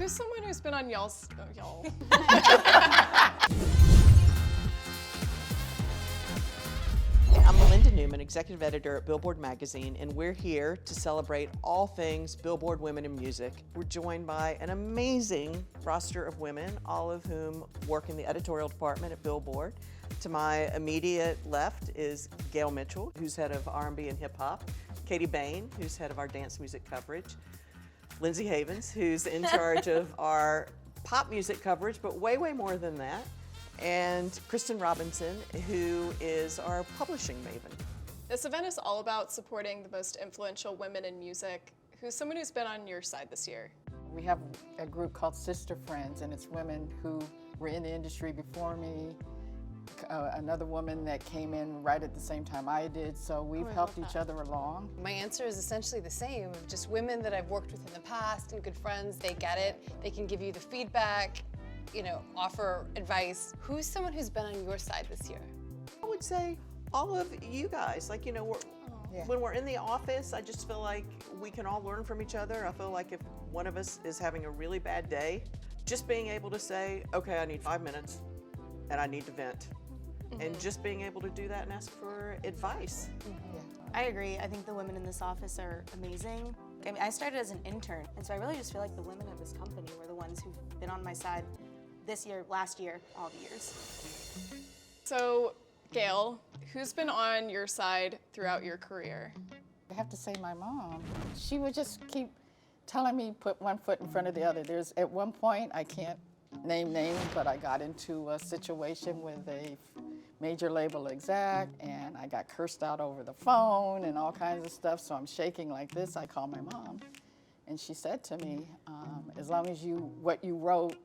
Who's someone who's been on y'all's, y'all? I'm Melinda Newman, executive editor at Billboard Magazine, and we're here to celebrate all things Billboard Women in Music. We're joined by an amazing roster of women, all of whom work in the editorial department at Billboard. To my immediate left is Gail Mitchell, who's head of R&B and hip hop, Katie Bain, who's head of our dance music coverage, Lindsay Havens, who's in charge of our pop music coverage, but way, way more than that, and Kristen Robinson, who is our publishing maven. This event is all about supporting the most influential women in music. Who's someone who's been on your side this year? We have a group called Sister Friends, and it's women who were in the industry before me, another woman that came in right at the same time I did, so we've helped each other along. My answer is essentially the same, just women that I've worked with in the past and good friends. They get it, they can give you the feedback, offer advice. Who's someone who's been on your side this year? I would say all of you guys, when we're in the office, I just feel like we can all learn from each other. I feel like if one of us is having a really bad day, just being able to say, okay, I need 5 minutes and I need to vent. And just being able to do that and ask for advice. I agree. I think the women in this office are amazing. I mean, I started as an intern, and so I really just feel like the women of this company were the ones who've been on my side this year, last year, all the years. So, Gail, who's been on your side throughout your career? I have to say my mom. She would just keep telling me put one foot in front of the other. There's at one point, I can't name names, but I got into a situation with a major label exec, and I got cursed out over the phone and all kinds of stuff, so I'm shaking like this. I called my mom, and she said to me, as long as what you wrote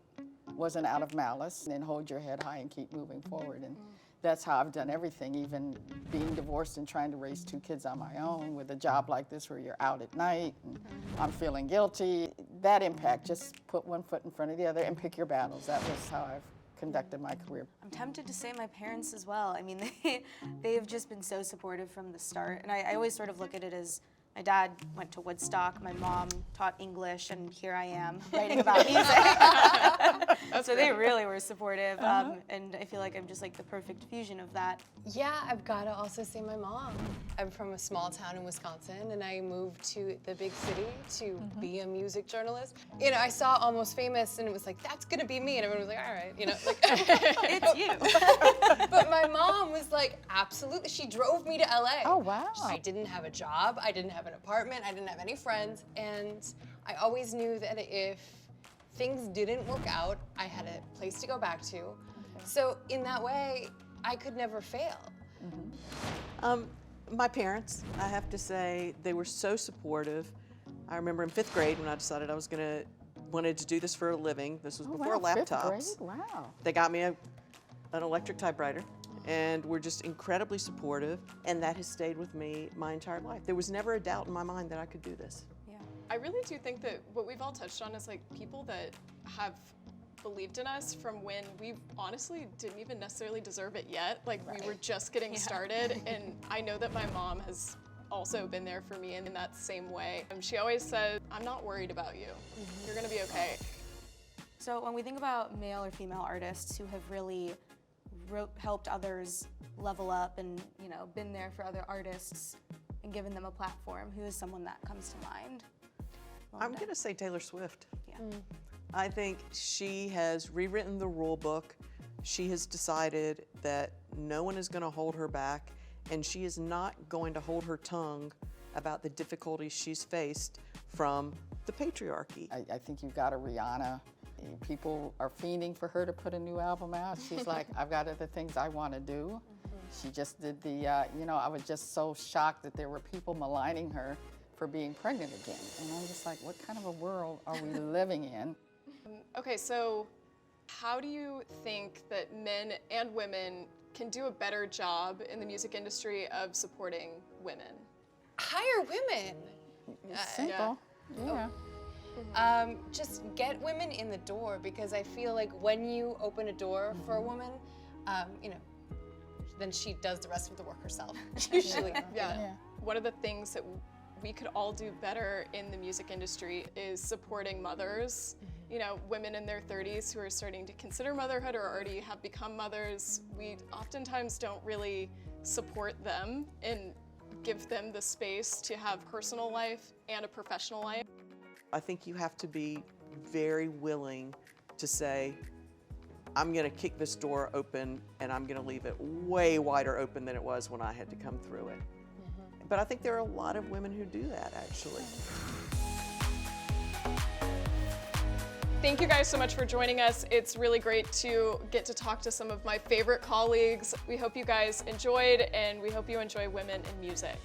wasn't out of malice, then hold your head high and keep moving forward. And that's how I've done everything, even being divorced and trying to raise 2 kids on my own with a job like this where you're out at night and I'm feeling guilty. That impact, just put one foot in front of the other and pick your battles. That was how I've conducted my career. I'm tempted to say my parents as well. I mean, they have just been so supportive from the start. And I always sort of look at it as my dad went to Woodstock, my mom taught English, and here I am writing about music. So they really were supportive, and I feel like I'm just like the perfect fusion of that. Yeah, I've got to also say my mom. I'm from a small town in Wisconsin, and I moved to the big city to be a music journalist. I saw Almost Famous, and it was like, that's gonna be me, and everyone was like, all right, It's you. But my mom was like, absolutely. She drove me to LA. Oh, wow. I didn't have a job. I didn't have an apartment. I didn't have any friends. And I always knew that if things didn't work out, I had a place to go back to. Okay. So in that way, I could never fail. My parents, I have to say, they were so supportive. I remember in 5th grade when I decided I wanted to do this for a living. This was before laptops. 5th grade? Wow. They got me an electric typewriter, and were just incredibly supportive, and that has stayed with me my entire life. There was never a doubt in my mind that I could do this. Yeah. I really do think that what we've all touched on is like people that have believed in us from when we honestly didn't even necessarily deserve it yet. Like we were just getting started, and I know that my mom has also been there for me in that same way. She always said, I'm not worried about you. You're gonna be okay. So when we think about male or female artists who have really helped others level up and been there for other artists and given them a platform, who is someone that comes to mind? I'm gonna say Taylor Swift. Yeah. I think she has rewritten the rule book. She has decided that no one is gonna hold her back, and she is not going to hold her tongue about the difficulties she's faced from the patriarchy. I think you've got a Rihanna. People are fiending for her to put a new album out. She's like, I've got other things I want to do. She just did I was just so shocked that there were people maligning her for being pregnant again. And I'm just like, what kind of a world are we living in? Okay, so how do you think that men and women can do a better job in the music industry of supporting women? Hire women. It's simple. Yeah. Just get women in the door, because I feel like when you open a door for a woman, then she does the rest of the work herself, usually. Yeah. What are the things that we could all do better in the music industry is supporting mothers, you know, women in their 30s who are starting to consider motherhood or already have become mothers. We oftentimes don't really support them and give them the space to have personal life and a professional life. I think you have to be very willing to say, I'm gonna kick this door open and I'm gonna leave it way wider open than it was when I had to come through it. But I think there are a lot of women who do that, actually. Thank you guys so much for joining us. It's really great to get to talk to some of my favorite colleagues. We hope you guys enjoyed, and we hope you enjoy Women in Music.